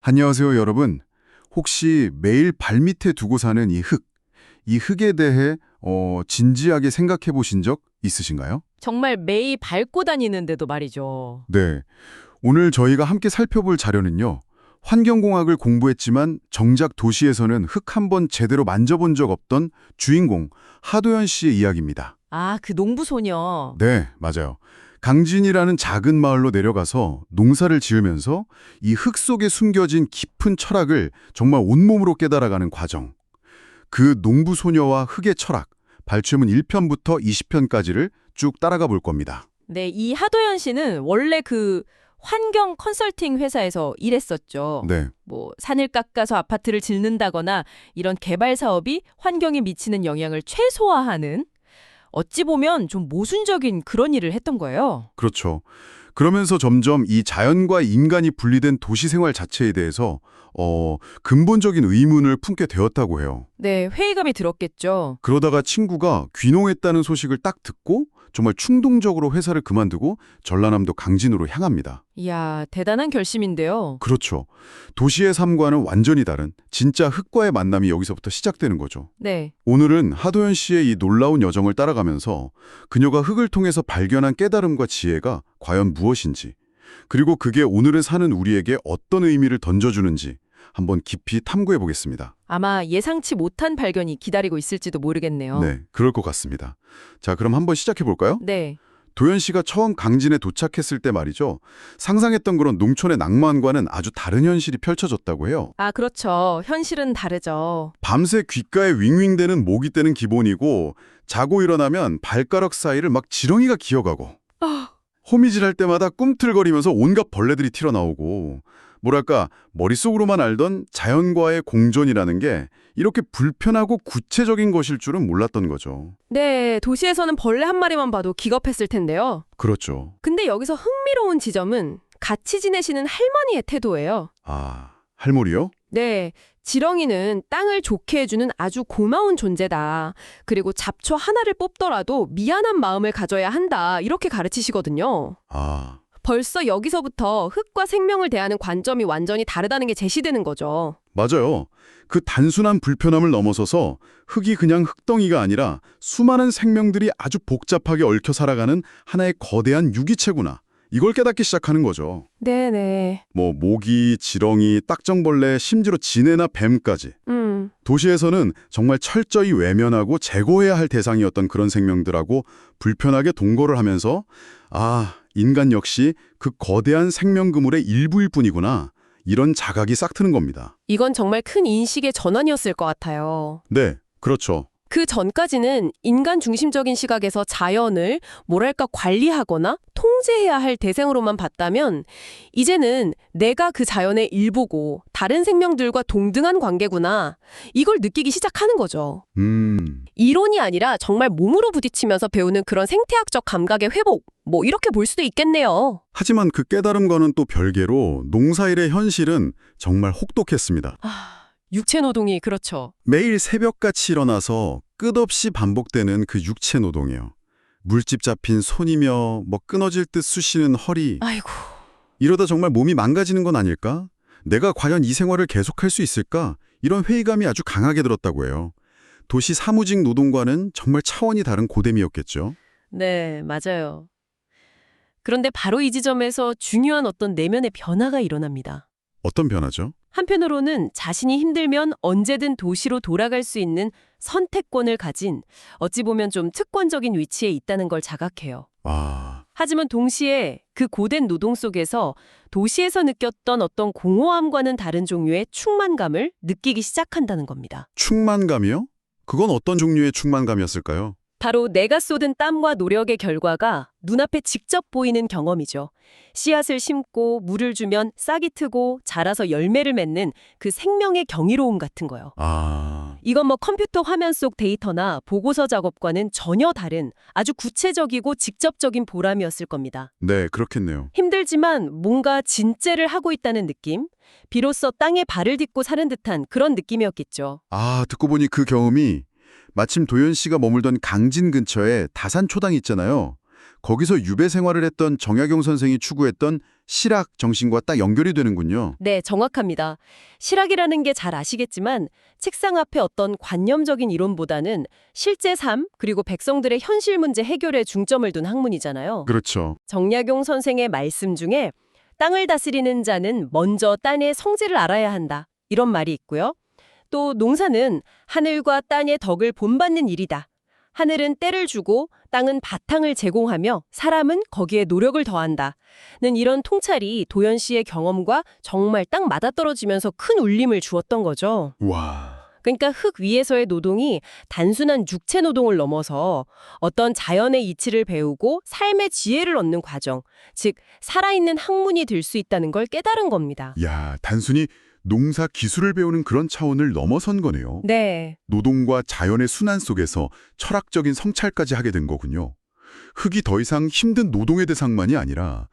안녕하세요, 여러분. 혹시 매일 발밑에 두고 사는 이 흙에 대해 진지하게 생각해 보신 적 있으신가요? 정말 매일 밟고 다니는데도 말이죠. 네. 오늘 저희가 함께 살펴볼 자료는요. 환경공학을 공부했지만 정작 도시에서는 흙 한 번 제대로 만져본 적 없던 주인공 하도연 씨의 이야기입니다. 아, 그 농부 소녀. 네, 맞아요. 강진이라는 작은 마을로 내려가서 농사를 지으면서 이 흙 속에 숨겨진 깊은 철학을 정말 온몸으로 깨달아가는 과정. 그 농부 소녀와 흙의 철학, 발췌문 1편부터 20편까지를 쭉 따라가 볼 겁니다. 네, 이 하도연 씨는 원래 그 환경 컨설팅 회사에서 일했었죠. 네, 뭐 산을 깎아서 아파트를 짓는다거나 이런 개발 사업이 환경에 미치는 영향을 최소화하는 어찌 보면 좀 모순적인 그런 일을 했던 거예요. 그렇죠. 그러면서 점점 이 자연과 인간이 분리된 도시 생활 자체에 대해서 근본적인 의문을 품게 되었다고 해요. 네, 회의감이 들었겠죠. 그러다가 친구가 귀농했다는 소식을 딱 듣고 정말 충동적으로 회사를 그만두고 전라남도 강진으로 향합니다. 이야, 대단한 결심인데요. 그렇죠. 도시의 삶과는 완전히 다른 진짜 흙과의 만남이 여기서부터 시작되는 거죠. 네. 오늘은 하도연 씨의 이 놀라운 여정을 따라가면서 그녀가 흙을 통해서 발견한 깨달음과 지혜가 과연 무엇인지, 그리고 그게 오늘을 사는 우리에게 어떤 의미를 던져주는지 한번 깊이 탐구해 보겠습니다. 아마 예상치 못한 발견이 기다리고 있을지도 모르겠네요. 네, 그럴 것 같습니다. 자, 그럼 한번 시작해 볼까요? 네. 도연 씨가 처음 강진에 도착했을 때 말이죠. 상상했던 그런 농촌의 낭만과는 아주 다른 현실이 펼쳐졌다고 해요. 아, 그렇죠. 현실은 다르죠. 밤새 귓가에 윙윙대는 모기 떼는 기본이고 자고 일어나면 발가락 사이를 막 지렁이가 기어가고 호미질할 때마다 꿈틀거리면서 온갖 벌레들이 튀어나오고 뭐랄까 머릿속으로만 알던 자연과의 공존이라는 게 이렇게 불편하고 구체적인 것일 줄은 몰랐던 거죠. 네, 도시에서는 벌레 한 마리만 봐도 기겁했을 텐데요. 그렇죠. 근데 여기서 흥미로운 지점은 같이 지내시는 할머니의 태도예요. 아, 할머니요? 네, 지렁이는 땅을 좋게 해주는 아주 고마운 존재다. 그리고 잡초 하나를 뽑더라도 미안한 마음을 가져야 한다. 이렇게 가르치시거든요. 아, 벌써 여기서부터 흙과 생명을 대하는 관점이 완전히 다르다는 게 제시되는 거죠. 맞아요. 그 단순한 불편함을 넘어서서 흙이 그냥 흙덩이가 아니라 수많은 생명들이 아주 복잡하게 얽혀 살아가는 하나의 거대한 유기체구나. 이걸 깨닫기 시작하는 거죠. 네네. 뭐 모기, 지렁이, 딱정벌레, 심지어 지네나 뱀까지. 도시에서는 정말 철저히 외면하고 제거해야 할 대상이었던 그런 생명들하고 불편하게 동거를 하면서 아, 인간 역시 그 거대한 생명 그물의 일부일 뿐이구나. 이런 자각이 싹 트는 겁니다. 이건 정말 큰 인식의 전환이었을 것 같아요. 네, 그렇죠. 그 전까지는 인간 중심적인 시각에서 자연을 뭐랄까 관리하거나 통제해야 할 대상으로만 봤다면 이제는 내가 그 자연의 일부고 다른 생명들과 동등한 관계구나. 이걸 느끼기 시작하는 거죠. 이론이 아니라 정말 몸으로 부딪히면서 배우는 그런 생태학적 감각의 회복. 뭐 이렇게 볼 수도 있겠네요. 하지만 그 깨달음과는 또 별개로 농사일의 현실은 정말 혹독했습니다. 육체 노동이 그렇죠. 매일 새벽같이 일어나서 끝없이 반복되는 그 육체 노동이요. 물집 잡힌 손이며 뭐 끊어질 듯 쑤시는 허리. 아이고. 이러다 정말 몸이 망가지는 건 아닐까? 내가 과연 이 생활을 계속할 수 있을까? 이런 회의감이 아주 강하게 들었다고 해요. 도시 사무직 노동과는 정말 차원이 다른 고됨이었겠죠. 네, 맞아요. 그런데 바로 이 지점에서 중요한 어떤 내면의 변화가 일어납니다. 어떤 변화죠? 한편으로는 자신이 힘들면 언제든 도시로 돌아갈 수 있는 선택권을 가진 어찌 보면 좀 특권적인 위치에 있다는 걸 자각해요. 아, 하지만 동시에 그 고된 노동 속에서 도시에서 느꼈던 어떤 공허함과는 다른 종류의 충만감을 느끼기 시작한다는 겁니다. 충만감이요? 그건 어떤 종류의 충만감이었을까요? 바로 내가 쏟은 땀과 노력의 결과가 눈앞에 직접 보이는 경험이죠. 씨앗을 심고 물을 주면 싹이 트고 자라서 열매를 맺는 그 생명의 경이로움 같은 거요. 아, 이건 뭐 컴퓨터 화면 속 데이터나 보고서 작업과는 전혀 다른 아주 구체적이고 직접적인 보람이었을 겁니다. 네, 그렇겠네요. 힘들지만 뭔가 진짜를 하고 있다는 느낌? 비로소 땅에 발을 딛고 사는 듯한 그런 느낌이었겠죠. 아, 듣고 보니 그 경험이 마침 도연 씨가 머물던 강진 근처에 다산초당이 있잖아요. 거기서 유배 생활을 했던 정약용 선생이 추구했던 실학 정신과 딱 연결이 되는군요. 네, 정확합니다. 실학이라는 게 잘 아시겠지만 책상 앞에 어떤 관념적인 이론보다는 실제 삶 그리고 백성들의 현실 문제 해결에 중점을 둔 학문이잖아요. 그렇죠. 정약용 선생의 말씀 중에 땅을 다스리는 자는 먼저 땅의 성질을 알아야 한다. 이런 말이 있고요. 또 농사는 하늘과 땅의 덕을 본받는 일이다. 하늘은 때를 주고 땅은 바탕을 제공하며 사람은 거기에 노력을 더한다. 는 이런 통찰이 도연 씨의 경험과 정말 딱 맞아떨어지면서 큰 울림을 주었던 거죠. 와. 그러니까 흙 위에서의 노동이 단순한 육체 노동을 넘어서 어떤 자연의 이치를 배우고 삶의 지혜를 얻는 과정, 즉 살아있는 학문이 될 수 있다는 걸 깨달은 겁니다. 야, 단순히 농사 기술을 배우는 그런 차원을 넘어선 거네요. 네. 노동과 자연의 순환 속에서 철학적인 성찰까지 하게 된 거군요. 흙이 더 이상 힘든 노동의 대상만이 아니라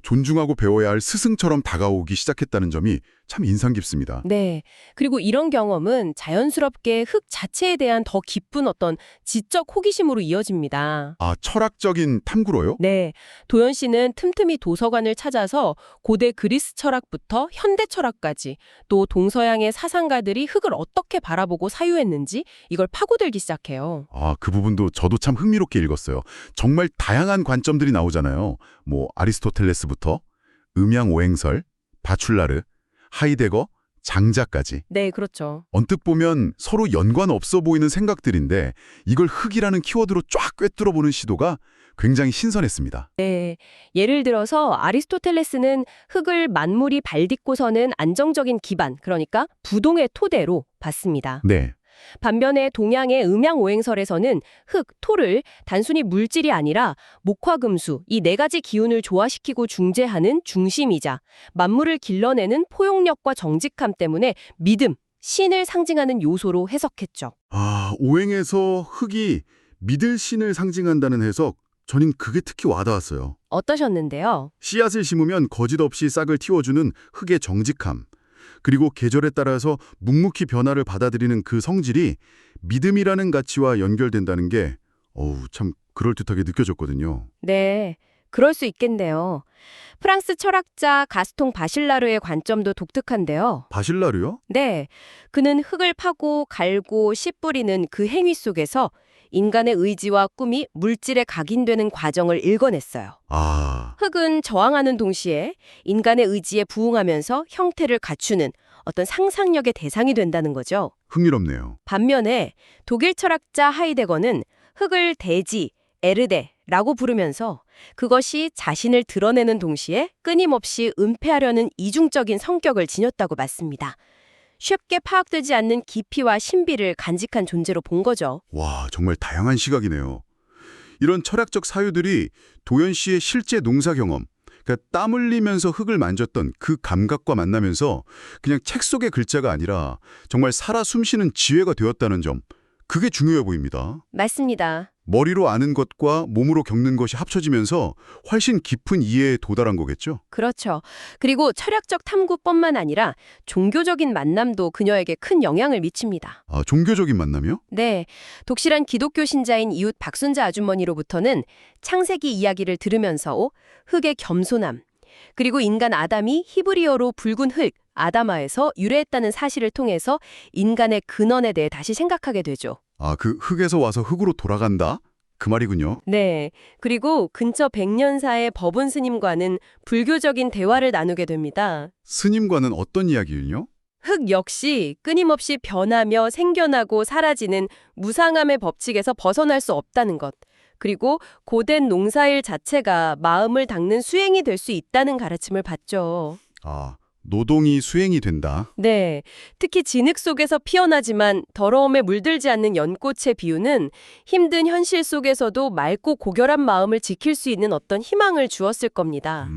존중하고 배워야 할 스승처럼 다가오기 시작했다는 점이 참 인상 깊습니다. 네. 그리고 이런 경험은 자연스럽게 흙 자체에 대한 더 깊은 어떤 지적 호기심으로 이어집니다. 아, 철학적인 탐구로요? 네. 도연 씨는 틈틈이 도서관을 찾아서 고대 그리스 철학부터 현대 철학까지 또 동서양의 사상가들이 흙을 어떻게 바라보고 사유했는지 이걸 파고들기 시작해요. 아, 그 부분도 저도 참 흥미롭게 읽었어요. 정말 다양한 관점들이 나오잖아요. 아리스토텔레스부터 음양오행설, 바출라르, 하이데거, 장자까지. 네, 그렇죠. 언뜻 보면 서로 연관 없어 보이는 생각들인데 이걸 흙이라는 키워드로 쫙 꿰뚫어보는 시도가 굉장히 신선했습니다. 네. 예를 들어서 아리스토텔레스는 흙을 만물이 발딛고 서는 안정적인 기반, 그러니까 부동의 토대로 봤습니다. 네. 반면에 동양의 음양오행설에서는 흙, 토를 단순히 물질이 아니라 목화금수, 이 네 가지 기운을 조화시키고 중재하는 중심이자 만물을 길러내는 포용력과 정직함 때문에 믿음, 신을 상징하는 요소로 해석했죠. 아, 오행에서 흙이 믿을 신을 상징한다는 해석, 저는 그게 특히 와닿았어요. 어떠셨는데요? 씨앗을 심으면 거짓 없이 싹을 틔워주는 흙의 정직함, 그리고 계절에 따라서 묵묵히 변화를 받아들이는 그 성질이 믿음이라는 가치와 연결된다는 게 참 그럴듯하게 느껴졌거든요. 네, 그럴 수 있겠네요. 프랑스 철학자 가스통 바실라르의 관점도 독특한데요. 바실라르요? 네, 그는 흙을 파고 갈고 씨 뿌리는 그 행위 속에서 인간의 의지와 꿈이 물질에 각인되는 과정을 읽어냈어요. 아, 흙은 저항하는 동시에 인간의 의지에 부응하면서 형태를 갖추는 어떤 상상력의 대상이 된다는 거죠. 흥미롭네요. 반면에 독일 철학자 하이데거는 흙을 대지, 에르데라고 부르면서 그것이 자신을 드러내는 동시에 끊임없이 은폐하려는 이중적인 성격을 지녔다고 맞습니다. 쉽게 파악되지 않는 깊이와 신비를 간직한 존재로 본 거죠. 와, 정말 다양한 시각이네요. 이런 철학적 사유들이 도연 씨의 실제 농사 경험, 그러니까 땀 흘리면서 흙을 만졌던 그 감각과 만나면서 그냥 책 속의 글자가 아니라 정말 살아 숨쉬는 지혜가 되었다는 점, 그게 중요해 보입니다. 맞습니다. 머리로 아는 것과 몸으로 겪는 것이 합쳐지면서 훨씬 깊은 이해에 도달한 거겠죠? 그렇죠. 그리고 철학적 탐구뿐만 아니라 종교적인 만남도 그녀에게 큰 영향을 미칩니다. 아, 종교적인 만남이요? 네, 독실한 기독교 신자인 이웃 박순자 아주머니로부터는 창세기 이야기를 들으면서 흙의 겸손함, 그리고 인간 아담이 히브리어로 붉은 흙, 아다마에서 유래했다는 사실을 통해서 인간의 근원에 대해 다시 생각하게 되죠. 아, 그 흙에서 와서 흙으로 돌아간다? 그 말이군요. 네, 그리고 근처 백년사의 법운 스님과는 불교적인 대화를 나누게 됩니다. 스님과는 어떤 이야기를요? 흙 역시 끊임없이 변하며 생겨나고 사라지는 무상함의 법칙에서 벗어날 수 없다는 것. 그리고 고된 농사일 자체가 마음을 닦는 수행이 될 수 있다는 가르침을 받죠. 아, 노동이 수행이 된다. 네, 특히 진흙 속에서 피어나지만 더러움에 물들지 않는 연꽃의 비유는 힘든 현실 속에서도 맑고 고결한 마음을 지킬 수 있는 어떤 희망을 주었을 겁니다.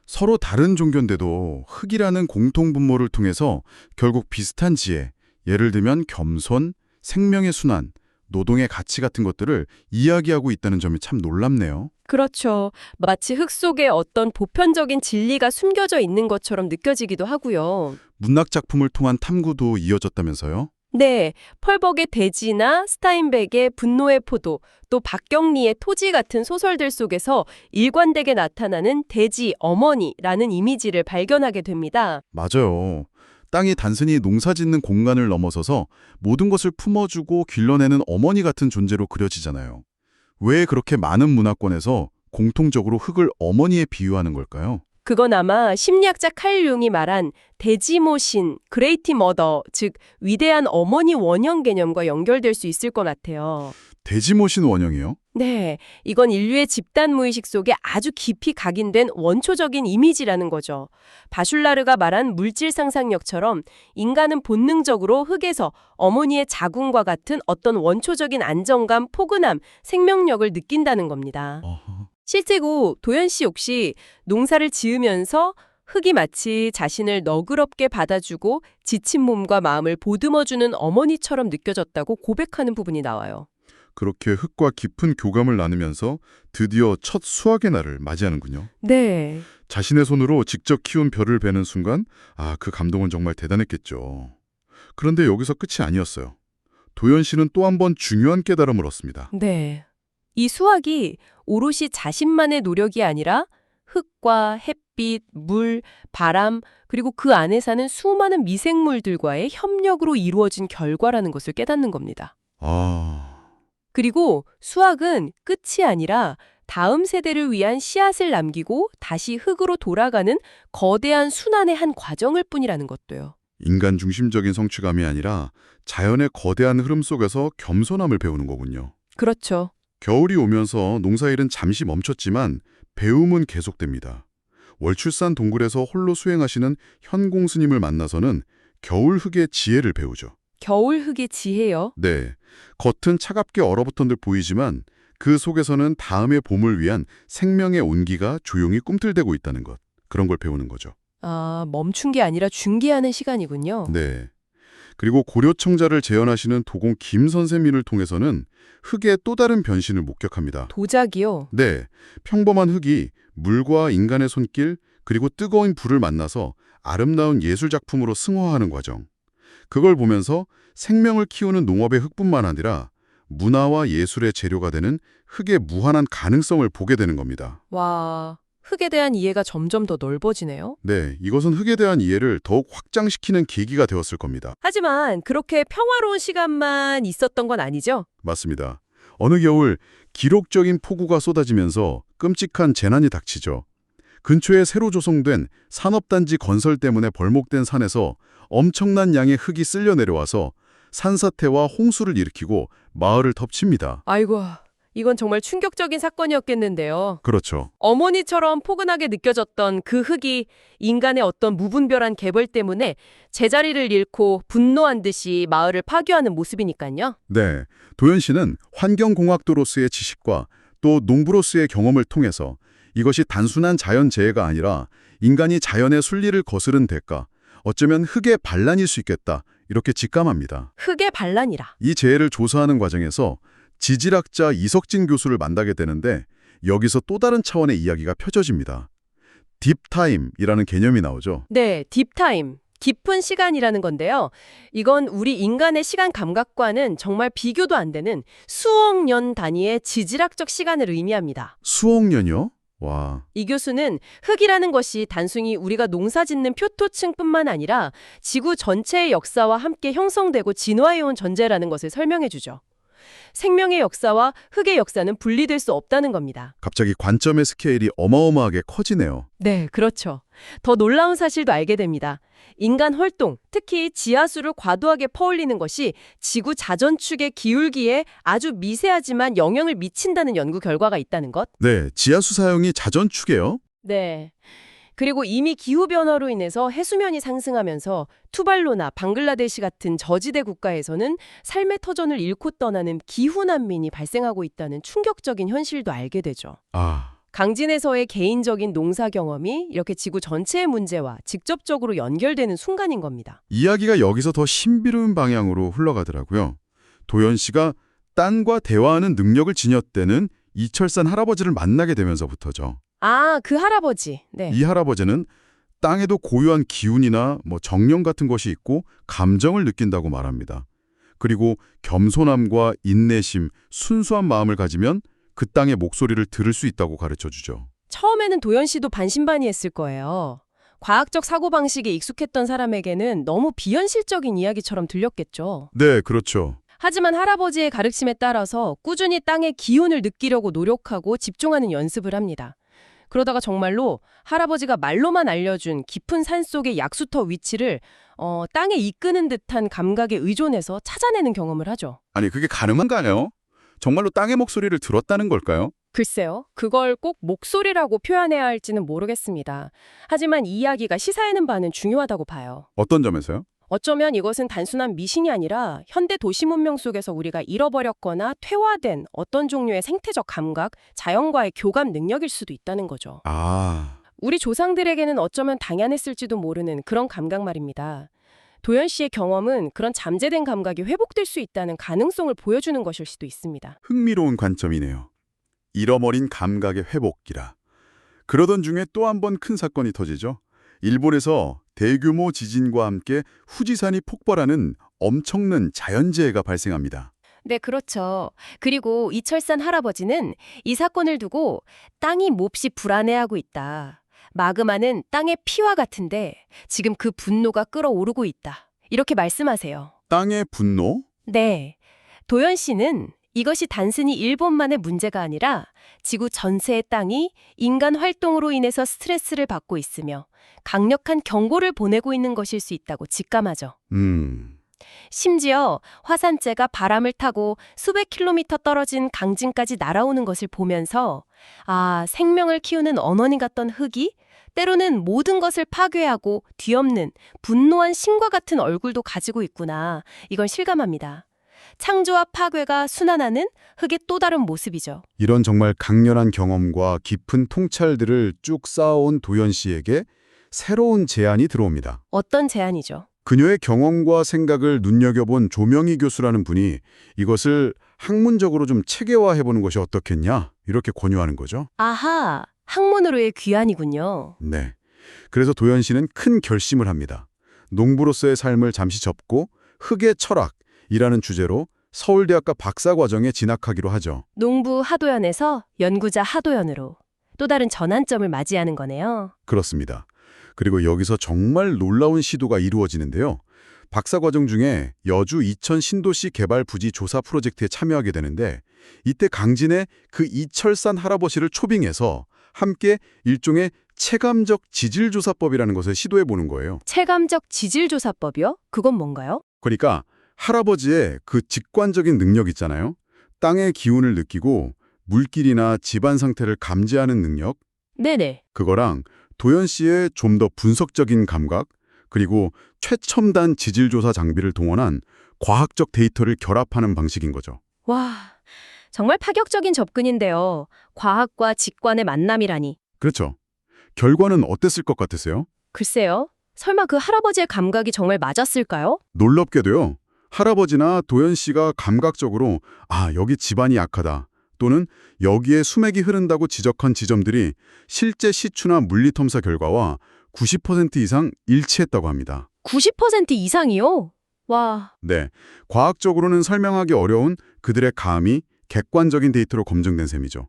서로 다른 종교인데도 흙이라는 공통분모를 통해서 결국 비슷한 지혜, 예를 들면 겸손, 생명의 순환, 노동의 가치 같은 것들을 이야기하고 있다는 점이 참 놀랍네요. 그렇죠. 마치 흙 속에 어떤 보편적인 진리가 숨겨져 있는 것처럼 느껴지기도 하고요. 문학 작품을 통한 탐구도 이어졌다면서요? 네, 펄벅의 대지나 스타인백의 분노의 포도, 또 박경리의 토지 같은 소설들 속에서 일관되게 나타나는 대지 어머니라는 이미지를 발견하게 됩니다. 맞아요. 땅이 단순히 농사짓는 공간을 넘어서서 모든 것을 품어주고 길러내는 어머니 같은 존재로 그려지잖아요. 왜 그렇게 많은 문화권에서 공통적으로 흙을 어머니에 비유하는 걸까요? 그건 아마 심리학자 칼 융이 말한 대지모신, 그레이티 머더, 즉 위대한 어머니 원형 개념과 연결될 수 있을 것 같아요. 대지모신 원형이요? 네, 이건 인류의 집단 무의식 속에 아주 깊이 각인된 원초적인 이미지라는 거죠. 바슐라르가 말한 물질 상상력처럼 인간은 본능적으로 흙에서 어머니의 자궁과 같은 어떤 원초적인 안정감, 포근함, 생명력을 느낀다는 겁니다. 어허. 실제로 도연 씨 역시 농사를 지으면서 흙이 마치 자신을 너그럽게 받아주고 지친 몸과 마음을 보듬어주는 어머니처럼 느껴졌다고 고백하는 부분이 나와요. 그렇게 흙과 깊은 교감을 나누면서 드디어 첫 수확의 날을 맞이하는군요. 네. 자신의 손으로 직접 키운 벼를 베는 순간, 그 감동은 정말 대단했겠죠. 그런데 여기서 끝이 아니었어요. 도연 씨는 또 한 번 중요한 깨달음을 얻습니다. 네. 이 수학이 오롯이 자신만의 노력이 아니라 흙과 햇빛, 물, 바람, 그리고 그 안에 사는 수많은 미생물들과의 협력으로 이루어진 결과라는 것을 깨닫는 겁니다. 그리고 수학은 끝이 아니라 다음 세대를 위한 씨앗을 남기고 다시 흙으로 돌아가는 거대한 순환의 한 과정일 뿐이라는 것도요. 인간 중심적인 성취감이 아니라 자연의 거대한 흐름 속에서 겸손함을 배우는 거군요. 그렇죠. 겨울이 오면서 농사일은 잠시 멈췄지만 배움은 계속됩니다. 월출산 동굴에서 홀로 수행하시는 현공 스님을 만나서는 겨울 흙의 지혜를 배우죠. 겨울 흙의 지혜요. 네, 겉은 차갑게 얼어붙은 듯 보이지만 그 속에서는 다음의 봄을 위한 생명의 온기가 조용히 꿈틀대고 있다는 것. 그런 걸 배우는 거죠. 멈춘 게 아니라 중계하는 시간이군요. 네. 그리고 고려청자를 재현하시는 도공 김 선생님을 통해서는 흙의 또 다른 변신을 목격합니다. 도자기요? 네, 평범한 흙이 물과 인간의 손길 그리고 뜨거운 불을 만나서 아름다운 예술작품으로 승화하는 과정. 그걸 보면서 생명을 키우는 농업의 흙뿐만 아니라 문화와 예술의 재료가 되는 흙의 무한한 가능성을 보게 되는 겁니다. 와, 흙에 대한 이해가 점점 더 넓어지네요. 네, 이것은 흙에 대한 이해를 더욱 확장시키는 계기가 되었을 겁니다. 하지만 그렇게 평화로운 시간만 있었던 건 아니죠? 맞습니다. 어느 겨울 기록적인 폭우가 쏟아지면서 끔찍한 재난이 닥치죠. 근처에 새로 조성된 산업단지 건설 때문에 벌목된 산에서 엄청난 양의 흙이 쓸려 내려와서 산사태와 홍수를 일으키고 마을을 덮칩니다. 아이고, 이건 정말 충격적인 사건이었겠는데요. 그렇죠. 어머니처럼 포근하게 느껴졌던 그 흙이 인간의 어떤 무분별한 계벌 때문에 제자리를 잃고 분노한 듯이 마을을 파괴하는 모습이니까요. 네, 도연 씨는 환경공학도로서의 지식과 또 농부로서의 경험을 통해서 이것이 단순한 자연재해가 아니라 인간이 자연의 순리를 거스른 대가, 어쩌면 흙의 반란일 수 있겠다, 이렇게 직감합니다. 흙의 반란이라. 이 재해를 조사하는 과정에서 지질학자 이석진 교수를 만나게 되는데 여기서 또 다른 차원의 이야기가 펼쳐집니다. 딥타임이라는 개념이 나오죠. 네, 딥타임. 깊은 시간이라는 건데요. 이건 우리 인간의 시간 감각과는 정말 비교도 안 되는 수억 년 단위의 지질학적 시간을 의미합니다. 수억 년이요? 와, 이 교수는 흙이라는 것이 단순히 우리가 농사짓는 표토층뿐만 아니라 지구 전체의 역사와 함께 형성되고 진화해온 존재라는 것을 설명해 주죠. 생명의 역사와 흙의 역사는 분리될 수 없다는 겁니다. 갑자기 관점의 스케일이 어마어마하게 커지네요. 네, 그렇죠. 더 놀라운 사실도 알게 됩니다. 인간 활동, 특히 지하수를 과도하게 퍼올리는 것이 지구 자전축의 기울기에 아주 미세하지만 영향을 미친다는 연구 결과가 있다는 것. 네, 지하수 사용이 자전축이에요? 네. 그리고 이미 기후변화로 인해서 해수면이 상승하면서 투발루나 방글라데시 같은 저지대 국가에서는 삶의 터전을 잃고 떠나는 기후난민이 발생하고 있다는 충격적인 현실도 알게 되죠. 강진에서의 개인적인 농사 경험이 이렇게 지구 전체의 문제와 직접적으로 연결되는 순간인 겁니다. 이야기가 여기서 더 신비로운 방향으로 흘러가더라고요. 도연 씨가 땅과 대화하는 능력을 지녔다는 이철산 할아버지를 만나게 되면서부터죠. 그 할아버지. 네. 이 할아버지는 땅에도 고유한 기운이나 정령 같은 것이 있고 감정을 느낀다고 말합니다. 그리고 겸손함과 인내심, 순수한 마음을 가지면 그 땅의 목소리를 들을 수 있다고 가르쳐주죠. 처음에는 도연 씨도 반신반의했을 거예요. 과학적 사고방식에 익숙했던 사람에게는 너무 비현실적인 이야기처럼 들렸겠죠. 네, 그렇죠. 하지만 할아버지의 가르침에 따라서 꾸준히 땅의 기운을 느끼려고 노력하고 집중하는 연습을 합니다. 그러다가 정말로 할아버지가 말로만 알려준 깊은 산속의 약수터 위치를 땅에 이끄는 듯한 감각에 의존해서 찾아내는 경험을 하죠. 아니, 그게 가능한가요? 정말로 땅의 목소리를 들었다는 걸까요? 글쎄요. 그걸 꼭 목소리라고 표현해야 할지는 모르겠습니다. 하지만 이 이야기가 시사하는 바는 중요하다고 봐요. 어떤 점에서요? 어쩌면 이것은 단순한 미신이 아니라 현대 도시 문명 속에서 우리가 잃어버렸거나 퇴화된 어떤 종류의 생태적 감각, 자연과의 교감 능력일 수도 있다는 거죠. 아, 우리 조상들에게는 어쩌면 당연했을지도 모르는 그런 감각 말입니다. 도연 씨의 경험은 그런 잠재된 감각이 회복될 수 있다는 가능성을 보여주는 것일 수도 있습니다. 흥미로운 관점이네요. 잃어버린 감각의 회복기라. 그러던 중에 또 한 번 큰 사건이 터지죠. 일본에서 대규모 지진과 함께 후지산이 폭발하는 엄청난 자연재해가 발생합니다. 네, 그렇죠. 그리고 이철산 할아버지는 이 사건을 두고 땅이 몹시 불안해하고 있다. 마그마는 땅의 피와 같은데 지금 그 분노가 끓어오르고 있다. 이렇게 말씀하세요. 땅의 분노? 네. 도연 씨는 이것이 단순히 일본만의 문제가 아니라 지구 전체의 땅이 인간 활동으로 인해서 스트레스를 받고 있으며 강력한 경고를 보내고 있는 것일 수 있다고 직감하죠. 심지어 화산재가 바람을 타고 수백 킬로미터 떨어진 강진까지 날아오는 것을 보면서 생명을 키우는 언원이 같던 흙이 때로는 모든 것을 파괴하고 뒤엎는 분노한 신과 같은 얼굴도 가지고 있구나. 이걸 실감합니다. 창조와 파괴가 순환하는 흙의 또 다른 모습이죠. 이런 정말 강렬한 경험과 깊은 통찰들을 쭉 쌓아온 도연 씨에게 새로운 제안이 들어옵니다. 어떤 제안이죠? 그녀의 경험과 생각을 눈여겨본 조명희 교수라는 분이 이것을 학문적으로 좀 체계화해보는 것이 어떻겠냐 이렇게 권유하는 거죠. 아하, 학문으로의 귀환이군요. 네. 그래서 도연 씨는 큰 결심을 합니다. 농부로서의 삶을 잠시 접고 흙의 철학이라는 주제로 서울대학과 박사과정에 진학하기로 하죠. 농부 하도연에서 연구자 하도연으로 또 다른 전환점을 맞이하는 거네요. 그렇습니다. 그리고 여기서 정말 놀라운 시도가 이루어지는데요. 박사과정 중에 여주 이천 신도시 개발 부지 조사 프로젝트에 참여하게 되는데 이때 강진의 그 이철산 할아버지를 초빙해서 함께 일종의 체감적 지질조사법이라는 것을 시도해보는 거예요. 체감적 지질조사법이요? 그건 뭔가요? 그러니까 할아버지의 그 직관적인 능력 있잖아요. 땅의 기운을 느끼고 물길이나 집안 상태를 감지하는 능력, 네네. 그거랑 도연 씨의 좀 더 분석적인 감각, 그리고 최첨단 지질조사 장비를 동원한 과학적 데이터를 결합하는 방식인 거죠. 와, 정말 파격적인 접근인데요. 과학과 직관의 만남이라니. 그렇죠. 결과는 어땠을 것 같으세요? 글쎄요. 설마 그 할아버지의 감각이 정말 맞았을까요? 놀랍게도요. 할아버지나 도연 씨가 감각적으로 여기 집안이 약하다 또는 여기에 수맥이 흐른다고 지적한 지점들이 실제 시추나 물리탐사 결과와 90% 이상 일치했다고 합니다. 90% 이상이요? 와, 네, 과학적으로는 설명하기 어려운 그들의 감이 객관적인 데이터로 검증된 셈이죠.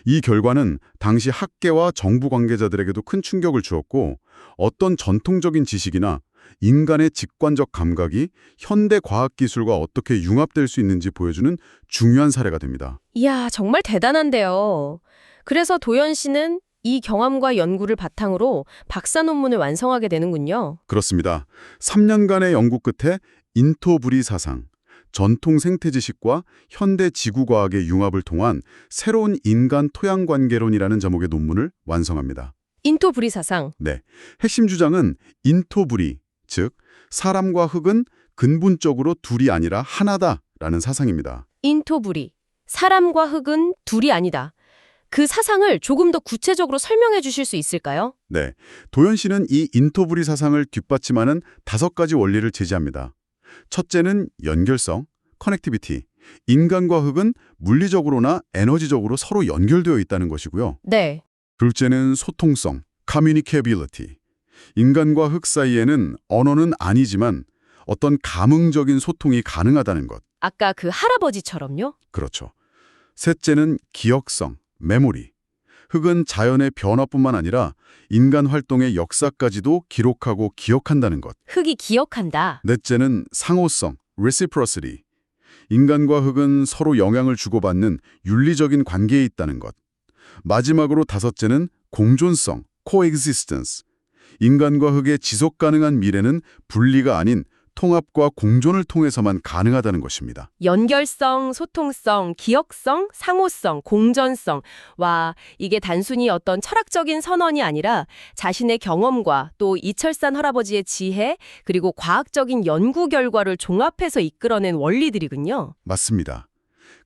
이 결과는 당시 학계와 정부 관계자들에게도 큰 충격을 주었고 어떤 전통적인 지식이나 인간의 직관적 감각이 현대 과학기술과 어떻게 융합될 수 있는지 보여주는 중요한 사례가 됩니다. 이야, 정말 대단한데요. 그래서 도연 씨는 이 경험과 연구를 바탕으로 박사 논문을 완성하게 되는군요. 그렇습니다. 3년간의 연구 끝에 인토부리 사상, 전통 생태 지식과 현대 지구과학의 융합을 통한 새로운 인간 토양 관계론이라는 제목의 논문을 완성합니다. 인토부리 사상. 네, 핵심 주장은 인토부리, 즉 사람과 흙은 근본적으로 둘이 아니라 하나다라는 사상입니다. 인토부리. 사람과 흙은 둘이 아니다. 그 사상을 조금 더 구체적으로 설명해 주실 수 있을까요? 네, 도연 씨는 이 인토부리 사상을 뒷받침하는 5가지 원리를 제시합니다. 첫째는 연결성, 커넥티비티. 인간과 흙은 물리적으로나 에너지적으로 서로 연결되어 있다는 것이고요. 네. 둘째는 소통성, communicability. 인간과 흙 사이에는 언어는 아니지만 어떤 감흥적인 소통이 가능하다는 것. 아까 그 할아버지처럼요? 그렇죠. 셋째는 기억성, 메모리. 흙은 자연의 변화뿐만 아니라 인간 활동의 역사까지도 기록하고 기억한다는 것. 흙이 기억한다. 넷째는 상호성, reciprocity. 인간과 흙은 서로 영향을 주고받는 윤리적인 관계에 있다는 것. 마지막으로 다섯째는 공존성, coexistence. 인간과 흙의 지속 가능한 미래는 분리가 아닌 통합과 공존을 통해서만 가능하다는 것입니다. 연결성, 소통성, 기억성, 상호성, 공전성. 와, 이게 단순히 어떤 철학적인 선언이 아니라 자신의 경험과 또 이철산 할아버지의 지혜, 그리고 과학적인 연구 결과를 종합해서 이끌어낸 원리들이군요. 맞습니다.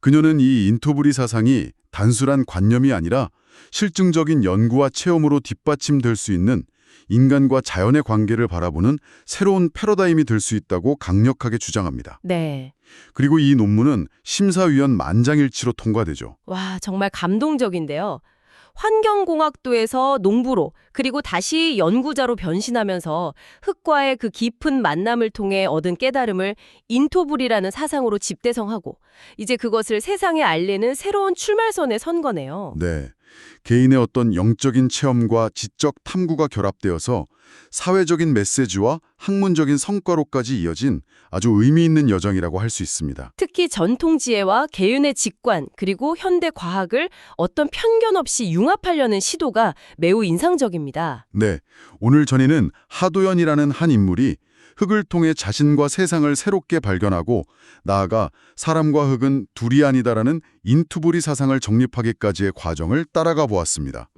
그녀는 이 인토부리 사상이 단순한 관념이 아니라 실증적인 연구와 체험으로 뒷받침될 수 있는 인간과 자연의 관계를 바라보는 새로운 패러다임이 될 수 있다고 강력하게 주장합니다. 네. 그리고 이 논문은 심사위원 만장일치로 통과되죠. 와, 정말 감동적인데요. 환경공학도에서 농부로 그리고 다시 연구자로 변신하면서 흙과의 그 깊은 만남을 통해 얻은 깨달음을 인토불이라는 사상으로 집대성하고 이제 그것을 세상에 알리는 새로운 출발선에 선 거네요. 네. 개인의 어떤 영적인 체험과 지적 탐구가 결합되어서 사회적인 메시지와 학문적인 성과로까지 이어진 아주 의미 있는 여정이라고 할 수 있습니다. 특히 전통 지혜와 개윤의 직관 그리고 현대 과학을 어떤 편견 없이 융합하려는 시도가 매우 인상적입니다. 네, 오늘 전에는 하도연이라는 한 인물이 흙을 통해 자신과 세상을 새롭게 발견하고 나아가 사람과 흙은 둘이 아니다라는 인투부리 사상을 정립하기까지의 과정을 따라가 보았습니다.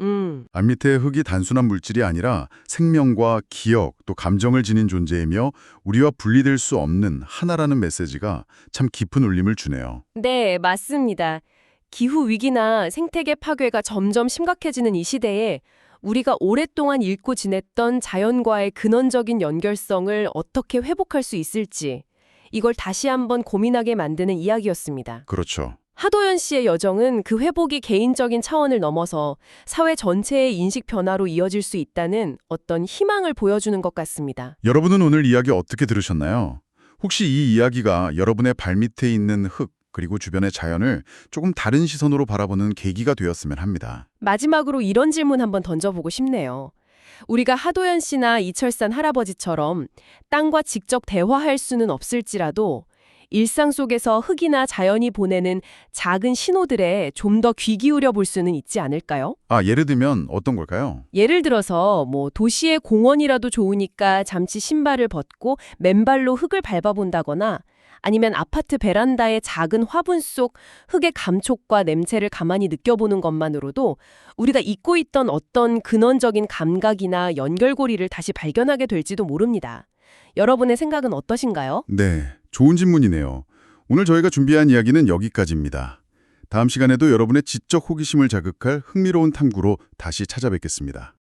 밑에 흙이 단순한 물질이 아니라 생명과 기억 또 감정을 지닌 존재이며 우리와 분리될 수 없는 하나라는 메시지가 참 깊은 울림을 주네요. 네, 맞습니다. 기후 위기나 생태계 파괴가 점점 심각해지는 이 시대에 우리가 오랫동안 잃고 지냈던 자연과의 근원적인 연결성을 어떻게 회복할 수 있을지 이걸 다시 한번 고민하게 만드는 이야기였습니다. 그렇죠. 하도연 씨의 여정은 그 회복이 개인적인 차원을 넘어서 사회 전체의 인식 변화로 이어질 수 있다는 어떤 희망을 보여주는 것 같습니다. 여러분은 오늘 이야기 어떻게 들으셨나요? 혹시 이 이야기가 여러분의 발밑에 있는 흙 그리고 주변의 자연을 조금 다른 시선으로 바라보는 계기가 되었으면 합니다. 마지막으로 이런 질문 한번 던져보고 싶네요. 우리가 하도연 씨나 이철산 할아버지처럼 땅과 직접 대화할 수는 없을지라도 일상 속에서 흙이나 자연이 보내는 작은 신호들에 좀 더 귀 기울여 볼 수는 있지 않을까요? 예를 들면 어떤 걸까요? 예를 들어서 도시의 공원이라도 좋으니까 잠시 신발을 벗고 맨발로 흙을 밟아본다거나 아니면 아파트 베란다의 작은 화분 속 흙의 감촉과 냄새를 가만히 느껴보는 것만으로도 우리가 잊고 있던 어떤 근원적인 감각이나 연결고리를 다시 발견하게 될지도 모릅니다. 여러분의 생각은 어떠신가요? 네, 좋은 질문이네요. 오늘 저희가 준비한 이야기는 여기까지입니다. 다음 시간에도 여러분의 지적 호기심을 자극할 흥미로운 탐구로 다시 찾아뵙겠습니다.